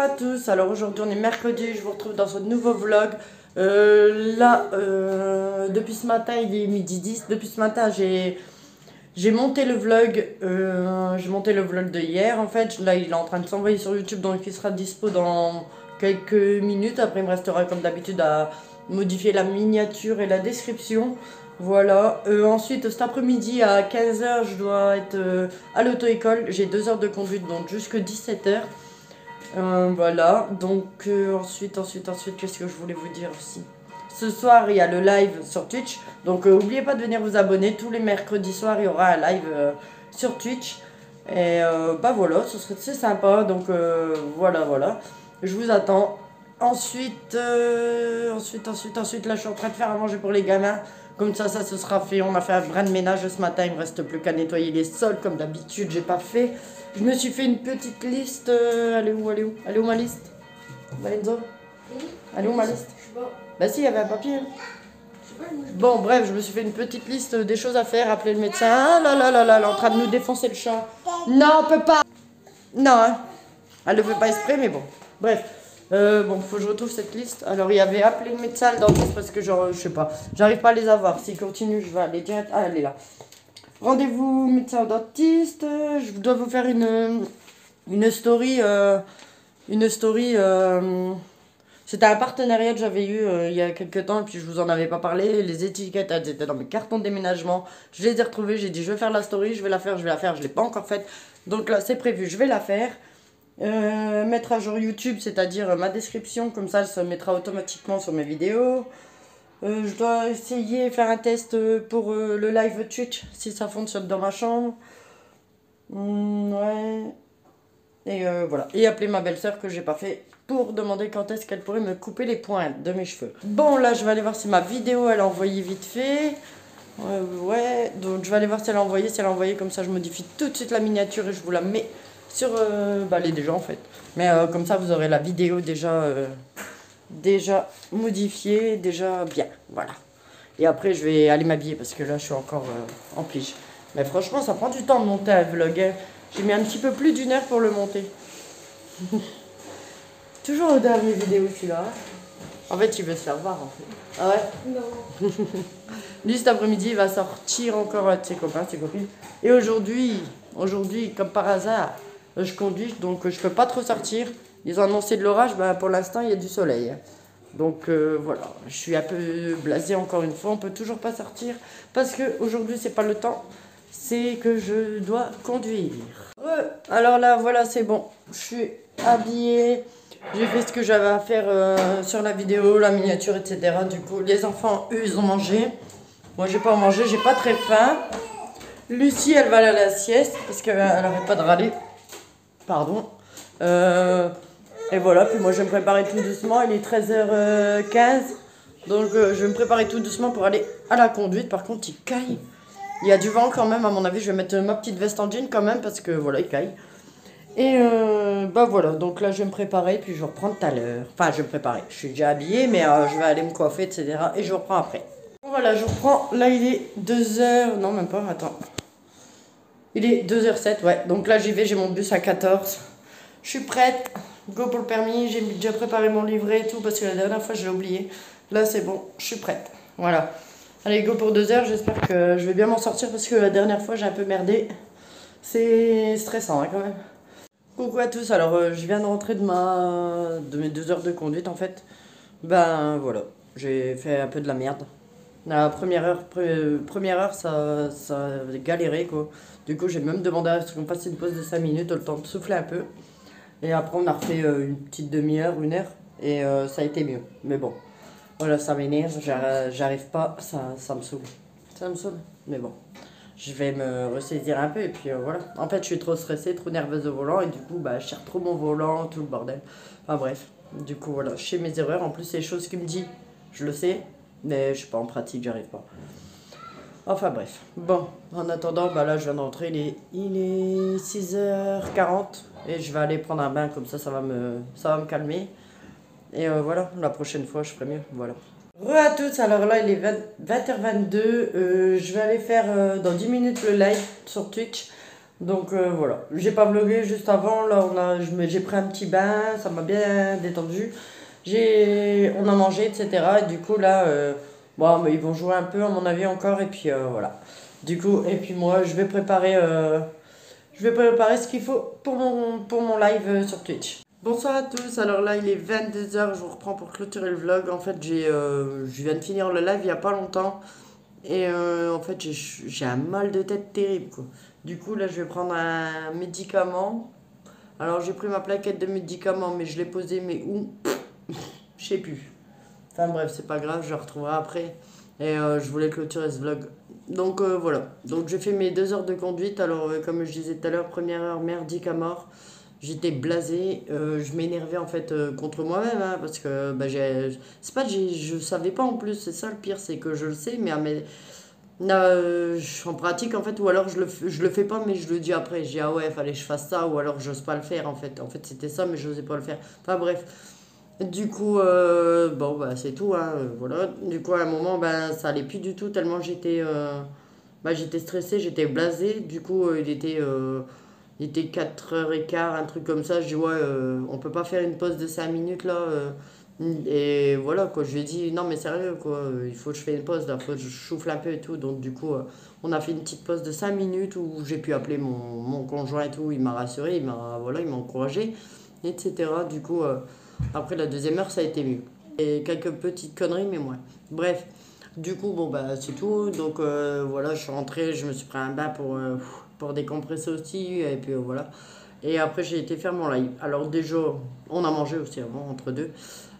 à tous, alors aujourd'hui on est mercredi, je vous retrouve dans ce nouveau vlog. Depuis ce matin il est midi 10, depuis ce matin j'ai monté le vlog, de hier en fait. Là il est en train de s'envoyer sur YouTube, donc il sera dispo dans quelques minutes. Après il me restera comme d'habitude à modifier la miniature et la description. Voilà, ensuite cet après-midi à 15 h je dois être à l'auto-école, j'ai 2 heures de conduite donc jusque 17 h. Voilà, donc ensuite, qu'est-ce que je voulais vous dire aussi? Ce soir, il y a le live sur Twitch, donc n'oubliez pas de venir vous abonner. Tous les mercredis soirs, il y aura un live sur Twitch. Et bah voilà, c'est sympa, donc voilà. Je vous attends. Ensuite, là, je suis en train de faire à manger pour les gamins. Comme ça, ce sera fait. On a fait un brin de ménage ce matin. Il me reste plus qu'à nettoyer les sols. Comme d'habitude, j'ai pas fait. Je me suis fait une petite liste. Elle est où ma liste? Valenzo? Elle est où ma liste? Bah si, il y avait un papier. Bon, bref, je me suis fait une petite liste des choses à faire. Appeler le médecin. Ah là, elle est en train de nous défoncer le chat. Non, on peut pas. Non, hein. Elle le fait pas exprès, mais bon. Bref. Bon, faut que je retrouve cette liste. Alors, il y avait appelé le médecin, le dentiste, parce que genre, je sais pas, j'arrive pas à les avoir. S'il continue, je vais aller direct. Ah, elle est là. Rendez-vous médecin dentiste. Je dois vous faire une story. C'était un partenariat que j'avais eu il y a quelques temps, et puis je vous en avais pas parlé. Les étiquettes, elles étaient dans mes cartons de déménagement. Je les ai retrouvées. J'ai dit, je vais faire la story, je vais la faire. Je l'ai pas encore faite. Donc là, c'est prévu, je vais la faire. Mettre à jour YouTube, c'est-à-dire ma description, comme ça elle se mettra automatiquement sur mes vidéos. Je dois essayer de faire un test pour le live Twitch, si ça fonctionne dans ma chambre. Ouais. Et voilà. Et appeler ma belle-sœur que j'ai pas fait pour demander quand est-ce qu'elle pourrait me couper les pointes de mes cheveux. Bon, là je vais aller voir si ma vidéo elle a envoyé vite fait. Ouais, donc je vais aller voir si elle a envoyé. Si elle a envoyé, comme ça je modifie tout de suite la miniature et je vous la mets sur elle est déjà en fait, mais comme ça vous aurez la vidéo déjà modifiée, déjà bien, voilà. Et après je vais aller m'habiller parce que là je suis encore en pige. Mais franchement ça prend du temps de monter un vlog, hein. J'ai mis un petit peu plus d'1 heure pour le monter. Toujours au dernier vidéo celui-là. En fait il veut se faire voir en fait. Ah ouais? Non. Lui cet après-midi il va sortir encore avec ses copains, ses copines. Et aujourd'hui comme par hasard, je conduis, donc je peux pas trop sortir. Ils ont annoncé de l'orage, pour l'instant il y a du soleil. Donc voilà, je suis un peu blasée encore une fois, on peut toujours pas sortir. Parce que aujourd'hui c'est pas le temps, c'est que je dois conduire. Alors là voilà, c'est bon, je suis habillée. J'ai fait ce que j'avais à faire sur la vidéo, la miniature, etc. Du coup les enfants, eux, ils ont mangé. Moi j'ai pas mangé, j'ai pas très faim. Lucie elle va aller à la sieste parce qu'elle n'arrête pas de râler. Pardon. Et voilà, puis moi je vais me préparer tout doucement. Il est 13h15. Donc je vais me préparer tout doucement pour aller à la conduite. Par contre il caille. Il y a du vent quand même, à mon avis. Je vais mettre ma petite veste en jean quand même parce que voilà, il caille. Et voilà, donc là je vais me préparer. Puis je vais reprendre tout à l'heure. Enfin je vais me préparer. Je suis déjà habillée, mais je vais aller me coiffer, etc. Et je reprends après. Voilà, je reprends. Là il est 2h. Non, même pas, attends. Il est 2h07, ouais. Donc là, j'y vais, j'ai mon bus à 14. Je suis prête. Go pour le permis. J'ai déjà préparé mon livret et tout parce que la dernière fois, je l'ai oublié. Là, c'est bon. Je suis prête. Voilà. Allez, go pour 2 heures. J'espère que je vais bien m'en sortir parce que la dernière fois, j'ai un peu merdé. C'est stressant, hein, quand même. Coucou à tous. Alors, je viens de rentrer de mes 2 heures de conduite, en fait. Ben, voilà. J'ai fait un peu de la merde. La première heure, ça a galéré, quoi. Du coup, j'ai même demandé à ce qu'on fasse une pause de 5 minutes, le temps de souffler un peu. Et après, on a refait une petite demi-heure, 1 heure. Et ça a été mieux. Mais bon, voilà, ça m'énerve. J'arrive pas, ça me saoule. Ça me saoule. Mais bon, je vais me ressaisir un peu. Et puis voilà. En fait, je suis trop stressée, trop nerveuse au volant. Et du coup, je cherche trop mon volant, tout le bordel. Enfin bref. Du coup, voilà, je sais mes erreurs. En plus, c'est les choses qu'il me dit, je le sais. Mais je sais pas, en pratique, j'arrive pas. Enfin bref. Bon, en attendant, là je viens de rentrer, il est 6h40 et je vais aller prendre un bain, comme ça va me calmer. Et voilà, la prochaine fois je ferai mieux, voilà. Re à tous, alors là il est 20h22, je vais aller faire dans 10 minutes le live sur Twitch. Donc voilà, j'ai pas vlogué juste avant, là j'ai pris un petit bain, ça m'a bien détendu. On a mangé, etc. Et du coup là, bon, mais ils vont jouer un peu à mon avis encore, et puis voilà. Du coup, et puis moi je vais préparer ce qu'il faut pour mon live sur Twitch. Bonsoir à tous, alors là il est 22h, je vous reprends pour clôturer le vlog. En fait je viens de finir le live il y a pas longtemps. Et en fait, j'ai un mal de tête terrible, quoi. Du coup, là, je vais prendre un médicament. Alors, j'ai pris ma plaquette de médicaments, mais je l'ai posée, mais où? Je sais plus. Enfin bref, c'est pas grave, je le retrouverai après. Et je voulais clôturer ce vlog. Donc voilà. Donc j'ai fait mes 2 heures de conduite. Alors, comme je disais tout à l'heure, première heure merdique à mort. J'étais blasé, je m'énervais en fait contre moi-même, hein, parce que bah, c'est pas que je savais pas en plus, c'est ça le pire, c'est que je le sais, mais en pratique en fait, ou alors je le fais pas, mais je le dis après. Je dis ah ouais, fallait que je fasse ça, ou alors j'ose pas le faire en fait. En fait, c'était ça, mais j'osais pas le faire. Enfin bref. Du coup, bon bah c'est tout, hein, voilà. Du coup, à un moment, ben ça allait plus du tout, tellement j'étais stressé, j'étais blasé. Du coup, il était 4h15, un truc comme ça. Je dis ouais, on peut pas faire une pause de 5 minutes là. Et voilà quoi, je lui ai dit non mais sérieux quoi, il faut que je fasse une pause là, faut que je souffle un peu et tout. Donc du coup, on a fait une petite pause de 5 minutes où j'ai pu appeler mon conjoint et tout. Il m'a rassuré, il m'a encouragé, etc. Du coup, après la deuxième heure, ça a été mieux. Et quelques petites conneries, mais moins. Bref, du coup, bon bah c'est tout. Donc voilà, je suis rentré, je me suis pris un bain pour décompresser aussi. Et puis voilà. Et après, j'ai été faire mon live. Alors déjà, on a mangé aussi avant, entre deux.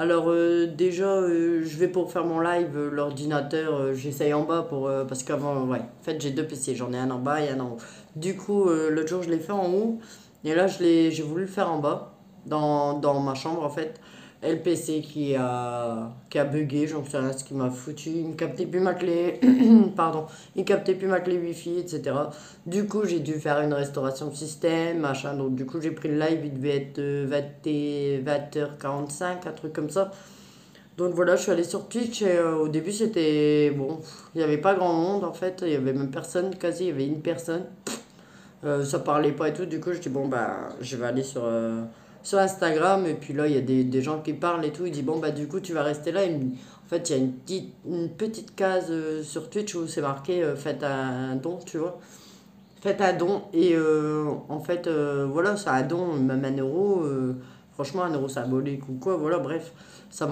Alors déjà, je vais pour faire mon live, l'ordinateur, j'essaye en bas parce qu'avant, ouais, en fait j'ai deux PC, j'en ai un en bas et un en haut. Du coup, l'autre jour je l'ai fait en haut et là j'ai voulu le faire en bas, dans ma chambre en fait. Et le PC qui a bugué, j'en sais rien ce qui m'a foutu, il ne captait plus ma clé, pardon, il captait plus ma clé Wi-Fi, etc. Du coup, j'ai dû faire une restauration de système, machin. Donc, du coup, j'ai pris le live, il devait être 20h45, un truc comme ça. Donc, voilà, je suis allée sur Twitch et au début, c'était bon. Il n'y avait pas grand monde en fait, il y avait même personne quasi, il y avait une personne. Ça parlait pas et tout. Du coup, je dis, bon, bah, je vais aller sur Instagram. Et puis là, il y a des gens qui parlent et tout. Il dit, bon, bah, du coup, tu vas rester là. En fait, il y a une petite case sur Twitch où c'est marqué faites un don, tu vois. Faites un don. Et en fait, voilà, c'est un don, même 1 euro. Franchement, 1 euro symbolique ou quoi. Voilà, bref, ça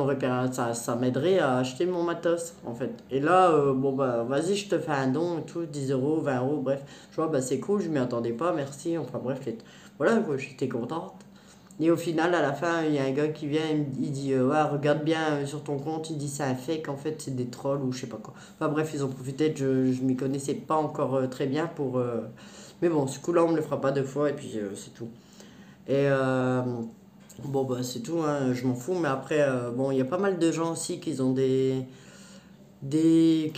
m'aiderait à acheter mon matos, en fait. Et là, bon, bah, vas-y, je te fais un don et tout, 10 euros, 20 euros, bref. Je vois, bah, c'est cool, je m'y attendais pas, merci. Enfin, bref, voilà, quoi, j'étais contente. Et au final, à la fin, il y a un gars qui vient, il dit ouais, regarde bien sur ton compte, il dit c'est un fake, en fait, c'est des trolls ou je sais pas quoi. Enfin, bref, ils ont profité, je m'y connaissais pas encore très bien pour. Mais bon, ce coup-là, on me le fera pas 2 fois et puis c'est tout. Et bon, bah, c'est tout, hein, je m'en fous, mais après, bon, il y a pas mal de gens aussi qui ont qui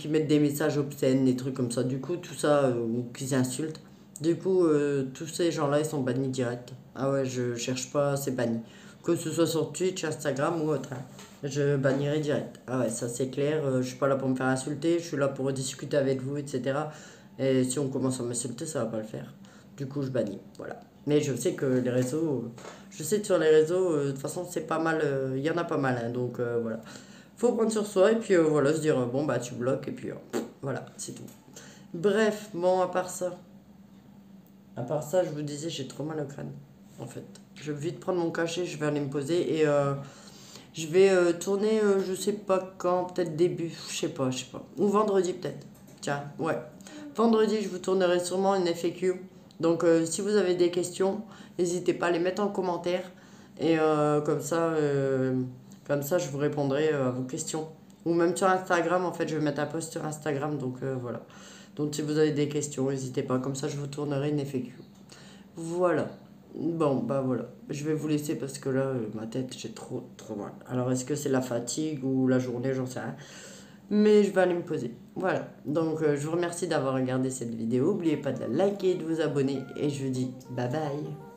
mettent des messages obscènes, des trucs comme ça. Du coup, tout ça, ou qu'ils insultent. Du coup, tous ces gens-là, ils sont bannis direct. Ah ouais, je cherche pas, c'est banni. Que ce soit sur Twitch, Instagram ou autre, hein. Je bannirai direct. Ah ouais, ça c'est clair. Je suis pas là pour me faire insulter, je suis là pour discuter avec vous, etc. Et si on commence à m'insulter, ça va pas le faire. Du coup, je bannis. Voilà. Mais je sais que les réseaux, je sais que sur les réseaux, de toute façon, c'est pas mal, il y en a pas mal, hein, donc voilà. Faut prendre sur soi et puis voilà, se dire bon bah tu bloques et puis voilà, c'est tout. Bref, bon, à part ça, je vous disais, j'ai trop mal au crâne, en fait. Je vais vite prendre mon cachet, je vais aller me poser et je vais tourner, je sais pas quand, peut-être début, je sais pas. Ou vendredi peut-être. Tiens, ouais. Vendredi, je vous tournerai sûrement une FAQ. Donc si vous avez des questions, n'hésitez pas à les mettre en commentaire. Et comme ça, je vous répondrai à vos questions. Ou même sur Instagram, en fait, je vais mettre un post sur Instagram. Donc voilà. Donc si vous avez des questions, n'hésitez pas. Comme ça, je vous tournerai une FAQ. Voilà. Bon, bah voilà. Je vais vous laisser parce que là, ma tête, j'ai trop, trop mal. Alors, est-ce que c'est la fatigue ou la journée, j'en sais rien. Mais je vais aller me poser. Voilà. Donc, je vous remercie d'avoir regardé cette vidéo. N'oubliez pas de la liker, de vous abonner. Et je vous dis bye bye.